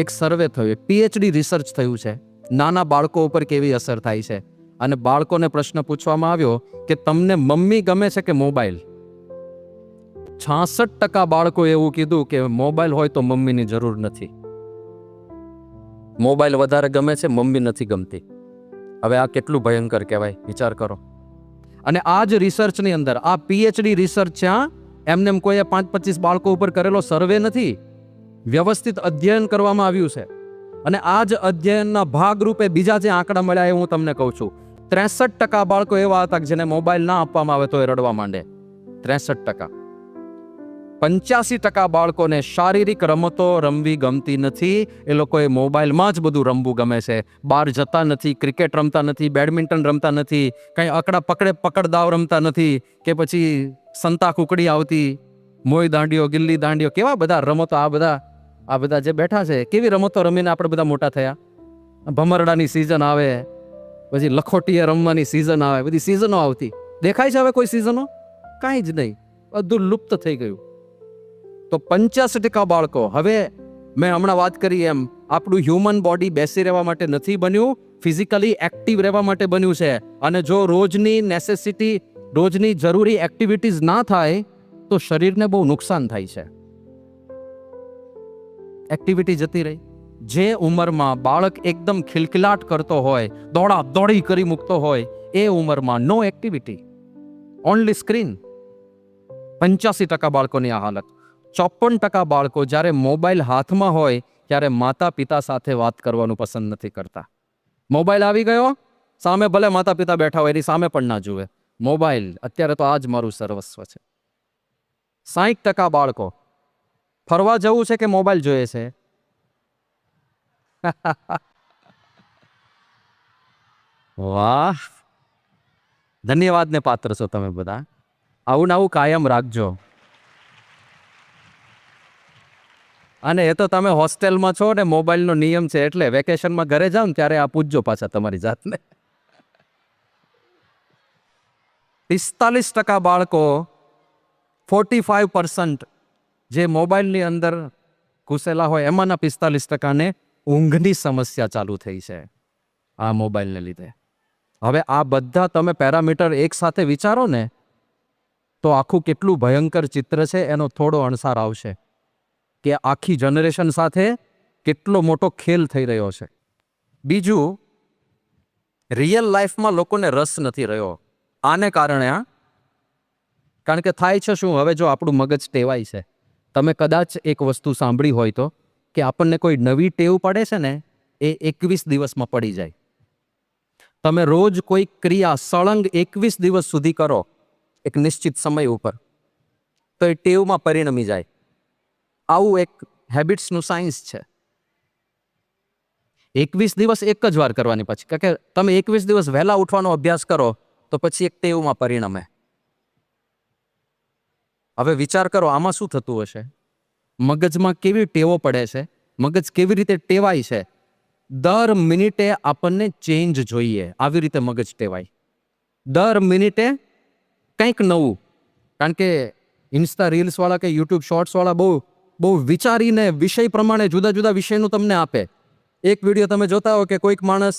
એક સર્વે થયું, એક પીએચડી રિસર્ચ થયું છે નાના બાળકો ઉપર કેવી અસર થાય છે. અને બાળકોને પ્રશ્ન પૂછવામાં આવ્યો કે તમને મમ્મી ગમે છે કે મોબાઈલ? 66% બાળકો એવું કીધું કે મોબાઈલ હોય તો મમ્મીની જરૂર નથી. મોબાઈલ વધારે ગમે છે, મમ્મી નથી ગમતી. હવે આ કેટલું ભયંકર કહેવાય, વિચાર કરો. અને આ જ રિસર્ચની અંદર, આ પીએચડી રિસર્ચ છે, એમને કોઈએ 5-25 બાળકો ઉપર કરેલો સર્વે નથી, વ્યવસ્થિત અધ્યયન કરવામાં આવ્યું છે. અને આ જ અધ્યયનના ભાગરૂપે બીજા જે આંકડા મળ્યા એ હું તમને કહું છું. 63% બાળકો એવા હતા કે જેને મોબાઈલ ના આપવામાં આવે તો એ રડવા માંડે. 63%. 85% બાળકોને શારીરિક રમતો રમવી ગમતી નથી. એ લોકોએ મોબાઈલમાં જ બધું રમવું ગમે છે. બહાર જતા નથી, ક્રિકેટ રમતા નથી, બેડમિન્ટન રમતા નથી, કંઈ અકડા પકડદાવ રમતા નથી, કે પછી સંતા કુકડી આવતી, મોય દાંડિયો, ગિલ્લી દાંડિયો, કેવા બધા રમતો. આ બધા જે બેઠા છે કેવી રમતો રમીને આપણે બધા મોટા થયા. ભમરડાની સિઝન આવે, પછી લખોટીએ રમવાની સિઝન આવે, બધી સિઝનો આવતી. દેખાય છે હવે કોઈ સિઝનો? કાંઈ જ નહીં, બધું લુપ્ત થઈ ગયું. તો 85% બાળકો, હવે મેં હમણાં વાત કરી એમ, આપણું હ્યુમન બોડી બેસી રહેવા માટે નથી બન્યું, ફિઝિકલી એક્ટિવ રહેવા માટે બન્યું છે. અને જો રોજની નેસેસિટી, રોજની જરૂરી એક્ટિવિટીઝ ના થાય તો શરીરને બહુ નુકસાન થાય છે. એક્ટિવિટી જતી રહી. જે ઉંમરમાં બાળક એકદમ ખિલખિલાટ કરતો હોય, દોડા દોડી કરી મૂકતો હોય, એ ઉંમરમાં નો એક્ટિવિટી, ઓનલી સ્ક્રીન. 85% બાળકોની આ હાલત. 54% બાળકો જ્યારે મોબાઈલ હાથમાં હોય ત્યારે માતા પિતા સાથે વાત કરવાનું પસંદ નથી કરતા. મોબાઈલ આવી ગયો, સામે ભલે માતા પિતા બેઠા હોય એની સામે પણ ના જુએ. મોબાઈલ, અત્યારે તો આ જ મારું સર્વસ્વ છે. 60% બાળકો ફરવા જવું છે કે મોબાઈલ જોઈએ છે? વાહ, ધન્યવાદને પાત્ર છો તમે બધા. આવું ને આવું કાયમ રાખજો. અને એ તો તમે હોસ્ટેલમાં છો ને, મોબાઈલનો નિયમ છે એટલે વેકેશનમાં ઘરે જાઓ ને ત્યારે આ પૂછજો પાછા તમારી જાતને. 45% બાળકો, 45% જે મોબાઈલની અંદર ઘૂસેલા હોય એમાંના 45%ને ઊંઘની સમસ્યા ચાલુ થઈ છે આ મોબાઈલને લીધે. હવે આ બધા તમે પેરામીટર એક સાથે વિચારો ને તો આખું કેટલું ભયંકર ચિત્ર છે એનો થોડો અણસાર આવશે કે આખી જનરેશન સાથે કેટલો મોટો ખેલ થઈ રહ્યો છે. બીજું, રિયલ લાઈફમાં લોકોને રસ નથી રહ્યો. આને કારણે કારણ કે થાય છે શું, હવે જો આપણું મગજ ટેવાય છે, તમે કદાચ એક વસ્તુ સાંભળી હોય તો, કે આપણને કોઈ નવી ટેવ પડે છે ને એ 21 દિવસમાં પડી જાય. તમે રોજ કોઈ ક્રિયા સળંગ 21 દિવસ સુધી કરો એક નિશ્ચિત સમય ઉપર, તો એ ટેવમાં પરિણમી જાય. આવું એક હેબિટ્સનું સાયન્સ છે. 21 દિવસ એક જ વાર કરવાની, પછી કે તમે 21 દિવસ વહેલા ઉઠવાનો અભ્યાસ કરો તો પછી એક ટેવમાં પરિણમે. હવે વિચાર કરો આમાં શું થતું હશે, મગજમાં કેવી ટેવો પડે છે, મગજ કેવી રીતે ટેવાય છે. દર મિનિટે આપણને ચેન્જ જોઈએ, આવી રીતે મગજ ટેવાય. દર મિનિટે કંઈક નવું. કારણ કે ઇન્સ્ટા રીલ્સ વાળા કે યુટ્યુબ શોર્ટ્સ વાળા બહુ વિચારીને વિષય પ્રમાણે જુદા જુદા વિષયનું તમને આપે. એક વિડીયો તમે જોતા હો કે કોઈક માણસ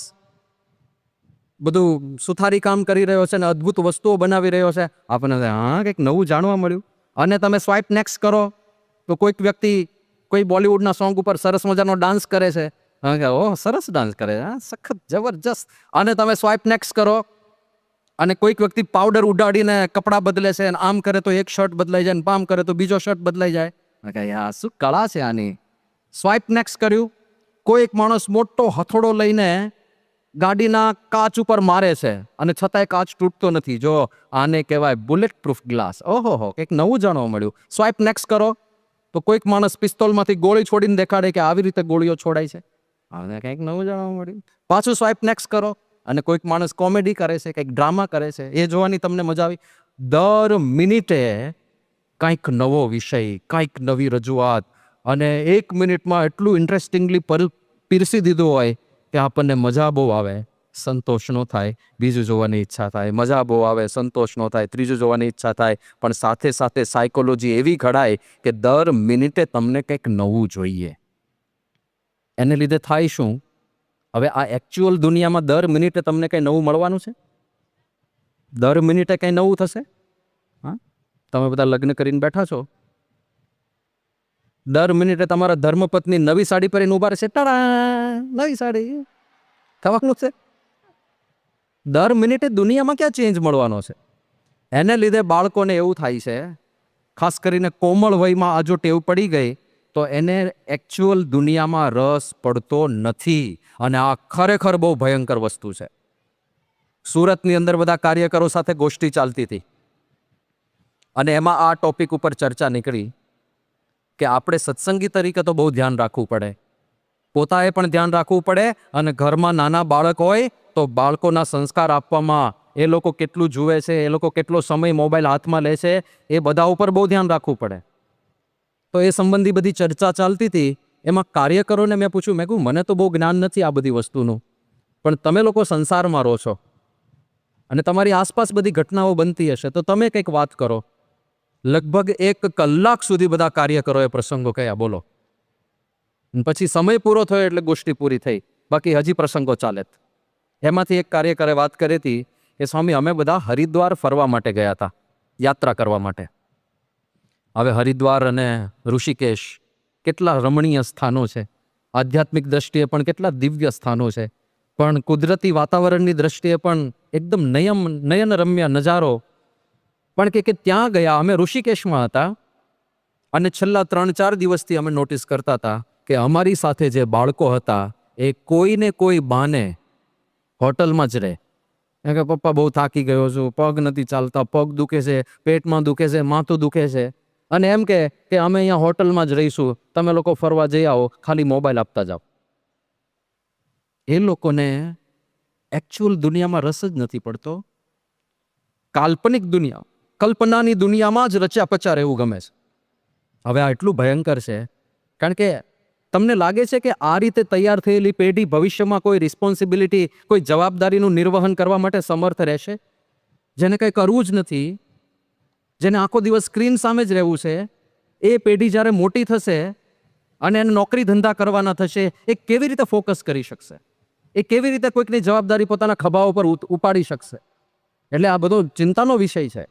બધું સુથારી કામ કરી રહ્યો છે ને અદ્ભુત વસ્તુઓ બનાવી રહ્યો છે, આપણને હા કંઈક નવું જાણવા મળ્યું. અને તમે સ્વાઇપ નેક્સ્ટ કરો તો કોઈક વ્યક્તિ કોઈ બોલિવૂડના સોંગ ઉપર સરસ મજાનો ડાન્સ કરે છે, ઓહ સરસ ડાન્સ કરે છે, સખત જબરજસ્ત. અને તમે સ્વાઇપ નેક્સ્ટ કરો અને કોઈક વ્યક્તિ પાવડર ઉડાડીને કપડાં બદલે છે, આમ કરે તો એક શર્ટ બદલાઈ જાય, આમ કરે તો બીજો શર્ટ બદલાઈ જાય. યાર શું કળા છે આની. સ્વાઇપ નેક્સ્ટ કર્યું, કોઈક માણસ મોટો હથોડો લઈને ગાડીના કાચ ઉપર મારે છે અને છતાંય કાચ તૂટતો નથી. જો આને કહેવાય બુલેટ પ્રૂફ ગ્લાસ. ઓહો હો, કંઈક નવું જાણવા મળ્યું. સ્વાઇપ નેક્સ્ટ કરો તો કોઈક માણસ પિસ્તોલમાંથી ગોળી છોડીને દેખાડે કે આવી રીતે ગોળીઓ છોડાય છે. હવે કંઈક નવું જાણવા મળ્યું. પાછું સ્વાઇપ નેક્સ્ટ કરો અને કોઈક માણસ કોમેડી કરે છે, કંઈક ડ્રામા કરે છે, એ જોવાની તમને મજા આવી. દર મિનિટે કંઈક નવો વિષય, કંઈક નવી રજૂઆત, અને 1 મિનિટમાં એટલું ઇન્ટરેસ્ટિંગલી પીરસી દીધું હોય કે આપણને મજા બહુ આવે, સંતોષ ન થાય, બીજું જોવાની ઈચ્છા થાય. મજા બહુ આવે, સંતોષ ન થાય, ત્રીજું જોવાની ઈચ્છા થાય. પણ સાથે સાથે સાયકોલોજી એવી ઘડાય કે દર મિનિટે તમને કંઈક નવું જોઈએ. એને લીધે થાય શું? હવે આ એકચ્યુઅલ દુનિયામાં દર મિનિટે તમને કંઈ નવું મળવાનું છે? દર મિનિટે કંઈ નવું થશે? હા, તમે બધા લગ્ન કરીને બેઠા છો, દર મિનિટે તમારા ધર્મપત્ની નવી સાડી પહેરીને ઉભા રહેશે, ટાડા નવી સાડી થવાનું છે? દર મિનિટે દુનિયામાં ક્યાં ચેન્જ મળવાનો છે? એને લીધે બાળકોને એવું થાય છે, ખાસ કરીને કોમળ વયમાં આ જો ટેવ પડી ગઈ તો એને એકચ્યુઅલ દુનિયામાં રસ પડતો નથી. અને આ ખરેખર બહુ ભયંકર વસ્તુ છે. સુરતની અંદર બધા કાર્યકરો સાથે ગોષ્ઠી ચાલતી હતી અને એમાં આ ટોપિક ઉપર ચર્ચા નીકળી કે આપણે સત્સંગી તરીકે તો બહુ ધ્યાન રાખવું પડે, પોતાએ પણ ધ્યાન રાખવું પડે, અને ઘરમાં નાના બાળક હોય તો બાળકોના સંસ્કાર આપવામાં એ લોકો કેટલું જુએ છે, એ લોકો કેટલો સમય મોબાઈલ હાથમાં લે છે, એ બધા ઉપર બહુ ધ્યાન રાખવું પડે. તો એ સંબંધી બધી ચર્ચા ચાલતી હતી. એમાં કાર્યકરોને મેં પૂછ્યું, મેં કહ્યું મને તો બહુ જ્ઞાન નથી આ બધી વસ્તુનું, પણ તમે લોકો સંસારમાં રહો છો અને તમારી આસપાસ બધી ઘટનાઓ બનતી હશે, તો તમે કંઈક વાત કરો. લગભગ 1 કલાક સુધી બધા કાર્યકરોએ પ્રસંગો કયા, બોલો. પછી સમય પૂરો થયો એટલે ગોષ્ઠી પૂરી થઈ, બાકી હજી પ્રસંગો ચાલે. એમાંથી એક કાર્યકરે વાત કરી હતી કે સ્વામી અમે બધા હરિદ્વાર ફરવા માટે ગયા હતા, યાત્રા કરવા માટે. હવે હરિદ્વાર અને ઋષિકેશ કેટલા રમણીય સ્થાનો છે, આધ્યાત્મિક દ્રષ્ટિએ પણ કેટલા દિવ્ય સ્થાનો છે, પણ કુદરતી વાતાવરણની દ્રષ્ટિએ પણ એકદમ નયનરમ્ય નજારો. પણ કે ત્યાં ગયા, અમે ઋષિકેશમાં હતા અને છેલ્લા 3-4 દિવસથી અમે નોટિસ કરતા હતા કે અમારી સાથે જે બાળકો હતા એ કોઈને કોઈ બાને હોટલમાં જ રહે. કે પપ્પા બહુ થાકી ગયો છું, પગ નથી ચાલતા, પગ દુખે છે, પેટમાં દુખે છે, માથું દુખે છે, અને એમ કે અમે અહીંયા હોટલમાં જ રહીશું, તમે લોકો ફરવા જઈ આવો, ખાલી મોબાઈલ આપતા જાઓ. એ લોકોને એકચ્યુઅલ દુનિયામાં રસ જ નથી પડતો. કાલ્પનિક દુનિયા, કલ્પનાની દુનિયામાં જ રચ્યા પચ્યા રહેવું ગમે છે. હવે આ એટલું ભયંકર છે, કારણ કે તમને લાગે છે કે આ રીતે તૈયાર થયેલી પેઢી ભવિષ્યમાં કોઈ રિસ્પોન્સિબિલિટી, કોઈ જવાબદારીનું નિર્વહન કરવા માટે સમર્થ રહેશે? જેને કંઈ કરવું જ નથી, જેને આખો દિવસ સ્ક્રીન સામે જ રહેવું છે, એ પેઢી જ્યારે મોટી થશે અને એને નોકરી ધંધા કરવાના થશે, એ કેવી રીતે ફોકસ કરી શકશે? એ કેવી રીતે કોઈકની જવાબદારી પોતાના ખભા ઉપર ઉપાડી શકશે? એટલે આ બધો ચિંતાનો વિષય છે.